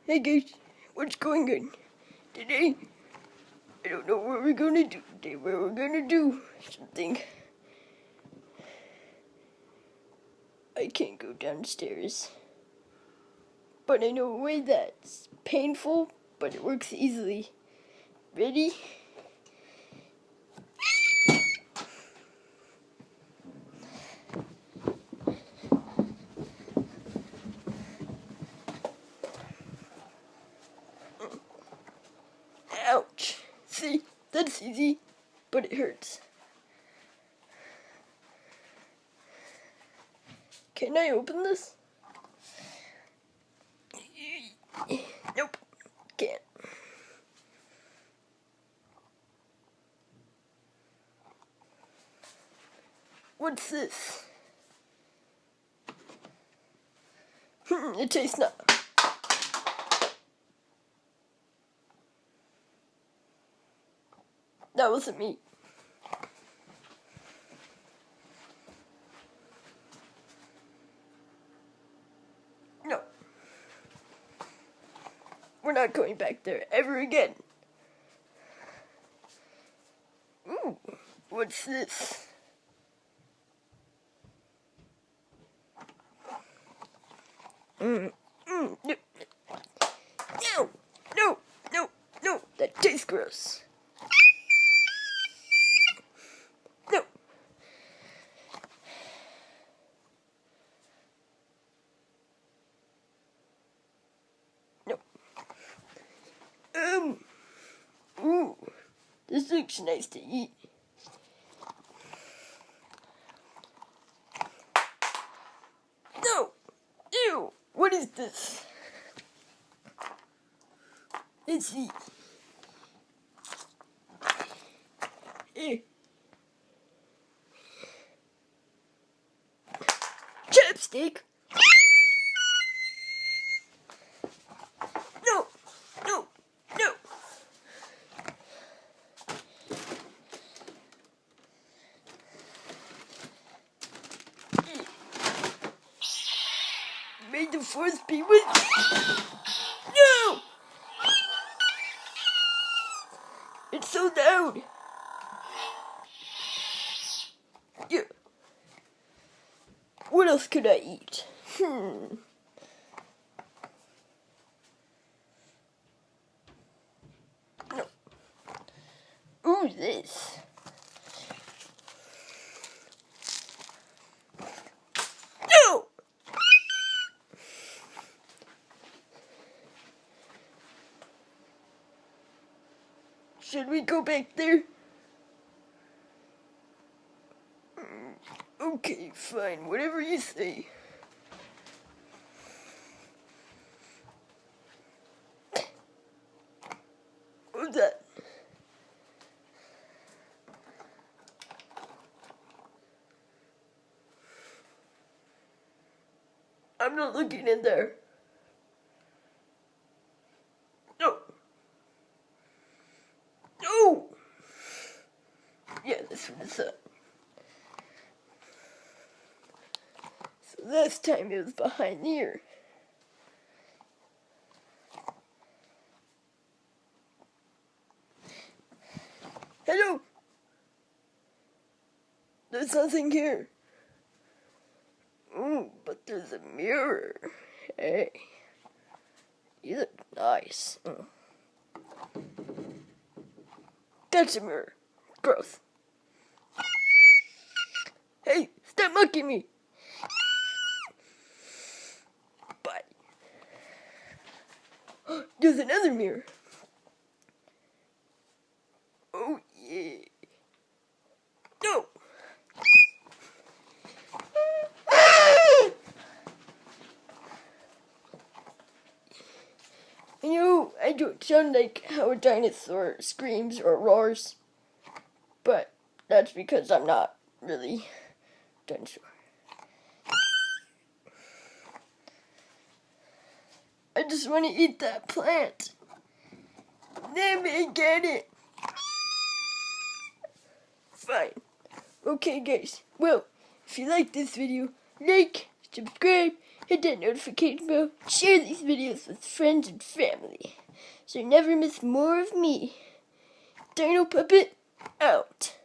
Hey guys, what's going on? Today, I don't know what we're gonna do today, but we're gonna do something. I can't go downstairs, but I know a way that's painful, but it works easily. Ready? Ouch! See, that's easy, but it hurts. Can I open this? Nope, can't. What's this? It tastes not. That wasn't me. No. We're not going back there ever again. Ooh, what's this? No, no, that tastes gross. No. No. Ooh, this looks nice to eat. No, ew, what is this? Let's see. Chapstick? No, no, no. May the fourth be with you. No! It's so loud. Yeah. What else could I eat? No. Ooh, this. No! Should we go back there? Okay, fine, whatever you say. What's that? I'm not looking in there. No. No! Yeah, that's what it's at. So last time it was behind here. Hello! There's nothing here. Ooh, but there's a mirror. Hey. You look nice. That's a mirror. Gross. Hey, stop mucking me. Bye. There's another mirror. Oh, yeah. No. You know, I don't sound like how a dinosaur screams or roars, but that's because I'm not really a dinosaur. I just want to eat that plant. Let me get it. Fine. Okay, guys. Well, if you like this video, like, subscribe, hit that notification bell, share these videos with friends and family, so you never miss more of me. Dino Puppet, out.